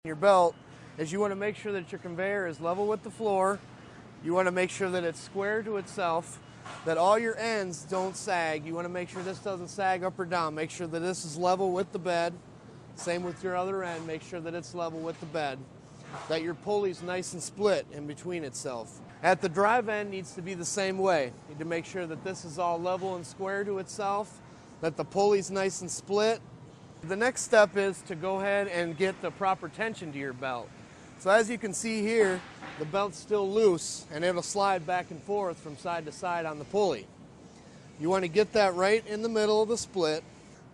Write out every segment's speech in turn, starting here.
Your belt is you want to make sure that your conveyor is level with the floor. You want to make sure that it's square to itself, that all your ends don't sag. You want to make sure this doesn't sag up or down. Make sure that this is level with the bed. Same with your other end. Make sure that it's level with the bed. That your pulley's nice and split in between itself. At the drive end needs to be the same way. You need to make sure that this is all level and square to itself, that the pulley's nice and split. The next step is to go ahead and get the proper tension to your belt. So as you can see here, the belt's still loose and it'll slide back and forth from side to side on the pulley. You want to get that right in the middle of the split.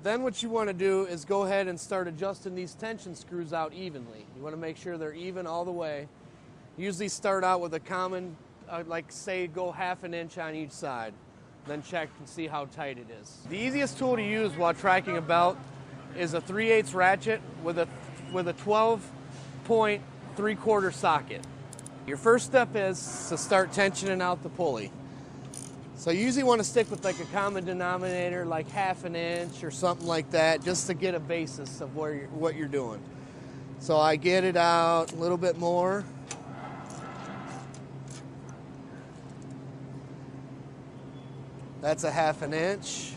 Then what you want to do is go ahead and start adjusting these tension screws out evenly. You want to make sure they're even all the way. Usually start out with a common, like say go half an inch on each side. Then check and see how tight it is. The easiest tool to use while tracking a belt is a 3/8 ratchet with a 12-point 3/4 socket. Your first step is to start tensioning out the pulley. So you usually want to stick with like a common denominator, like half an inch or something like that, just to get a basis of what you're doing. So I get it out a little bit more. That's a half an inch.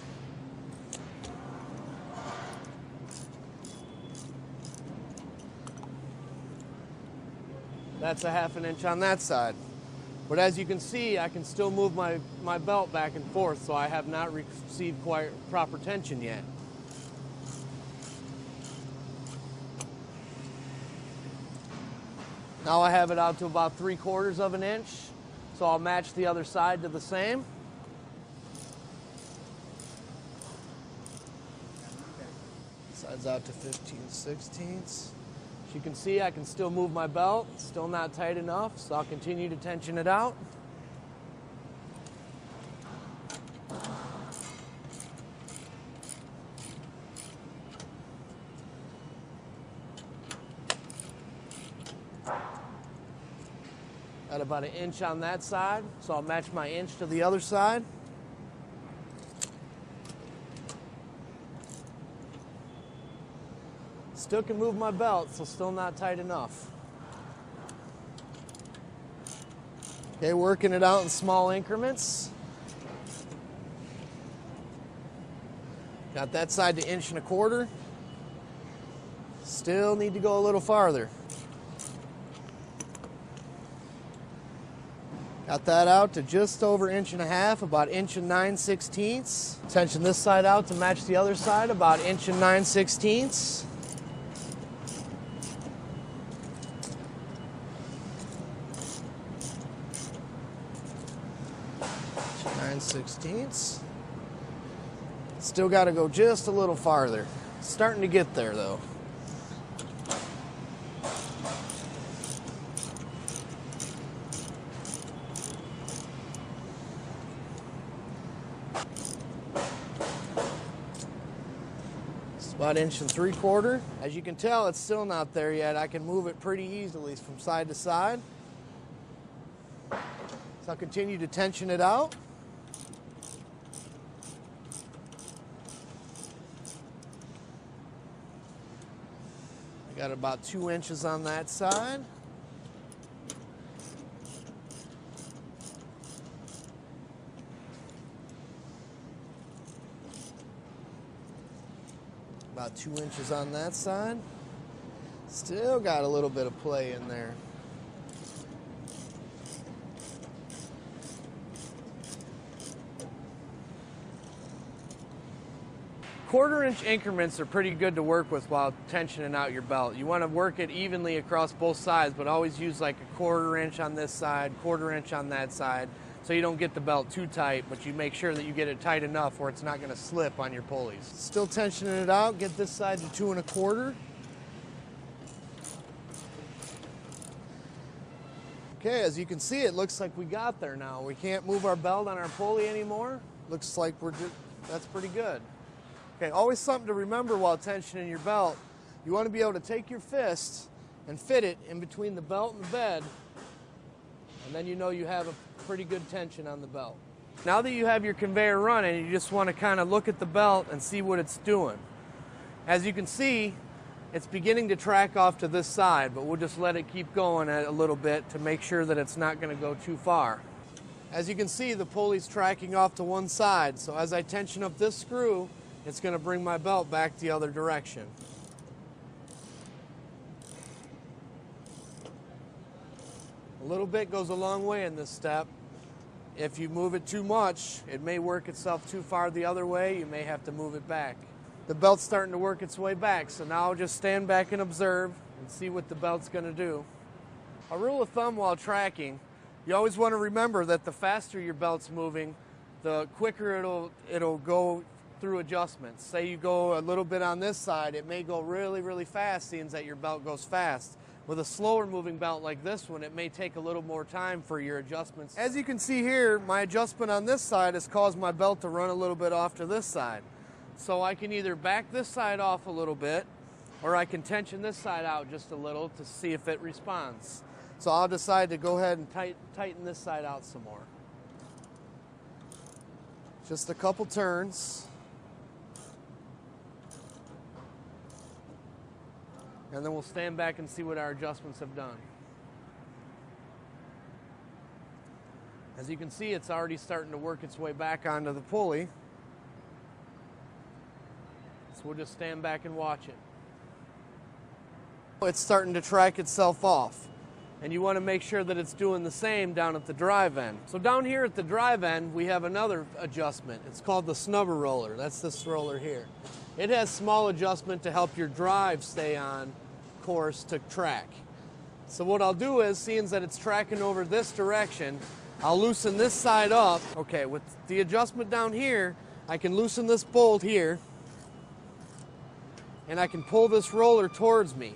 That's a half an inch on that side. But as you can see, I can still move my belt back and forth, so I have not received quite proper tension yet. Now I have it out to about 3/4 of an inch, so I'll match the other side to the same. Side's out to 15/16. As you can see, I can still move my belt. It's still not tight enough, so I'll continue to tension it out. Got about an inch on that side, so I'll match my inch to the other side. Still can move my belt, so still not tight enough. Okay, working it out in small increments. Got that side to 1.25 inches. Still need to go a little farther. Got that out to just over 1.5 inches, about 1 9/16. Tension this side out to match the other side, about 1 9/16. 9/16. Still got to go just a little farther. Starting to get there though. It's about 1 3/4. As you can tell, it's still not there yet. I can move it pretty easily from side to side. So I'll continue to tension it out. Got about 2 inches on that side. About 2 inches on that side. Still got a little bit of play in there. Quarter-inch increments are pretty good to work with while tensioning out your belt. You want to work it evenly across both sides, but always use like a 1/4 inch on this side, 1/4 inch on that side, so you don't get the belt too tight, but you make sure that you get it tight enough where it's not going to slip on your pulleys. Still tensioning it out. Get this side to 2 1/4. Okay, as you can see, it looks like we got there now. We can't move our belt on our pulley anymore. Looks like that's pretty good. Okay, always something to remember while tensioning your belt. You want to be able to take your fist and fit it in between the belt and the bed, and then you know you have a pretty good tension on the belt. Now that you have your conveyor running, you just want to kind of look at the belt and see what it's doing. As you can see, it's beginning to track off to this side, but we'll just let it keep going a little bit to make sure that it's not going to go too far. As you can see, the pulley's tracking off to one side, so as I tension up this screw, it's going to bring my belt back the other direction. A little bit goes a long way in this step. If you move it too much, it may work itself too far the other way. You may have to move it back. The belt's starting to work its way back, so now I'll just stand back and observe and see what the belt's going to do. A rule of thumb while tracking, you always want to remember that the faster your belt's moving, the quicker it'll go through adjustments. Say you go a little bit on this side, it may go really, really fast, seeing that your belt goes fast. With a slower moving belt like this one, it may take a little more time for your adjustments. As you can see here, my adjustment on this side has caused my belt to run a little bit off to this side. So I can either back this side off a little bit, or I can tension this side out just a little to see if it responds. So I'll decide to go ahead and tighten this side out some more. Just a couple turns. And then we'll stand back and see what our adjustments have done. As you can see, it's already starting to work its way back onto the pulley. So we'll just stand back and watch it. It's starting to track itself off. And you want to make sure that it's doing the same down at the drive end. So down here at the drive end, we have another adjustment. It's called the snubber roller. That's this roller here. It has small adjustment to help your drive stay on course to track. So what I'll do is, seeing that it's tracking over this direction, I'll loosen this side up. Okay, with the adjustment down here, I can loosen this bolt here, and I can pull this roller towards me.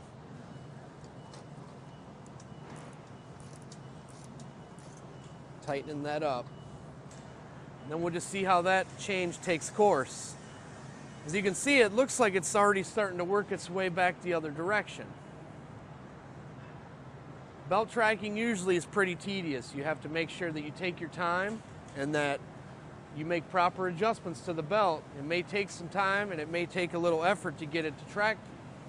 Tightening that up. And then we'll just see how that change takes course. As you can see, it looks like it's already starting to work its way back the other direction. Belt tracking usually is pretty tedious. You have to make sure that you take your time and that you make proper adjustments to the belt. It may take some time and it may take a little effort to get it to track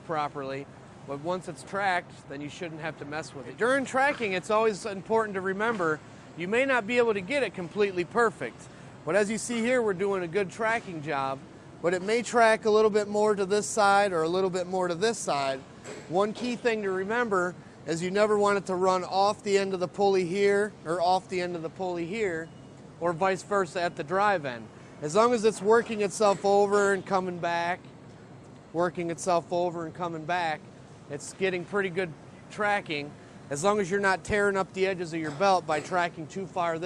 properly, but once it's tracked, then you shouldn't have to mess with it. During tracking, it's always important to remember you may not be able to get it completely perfect, but as you see here, we're doing a good tracking job. But it may track a little bit more to this side or a little bit more to this side. One key thing to remember is you never want it to run off the end of the pulley here or off the end of the pulley here, or vice versa at the drive end. As long as it's working itself over and coming back, working itself over and coming back, it's getting pretty good tracking, as long as you're not tearing up the edges of your belt by tracking too far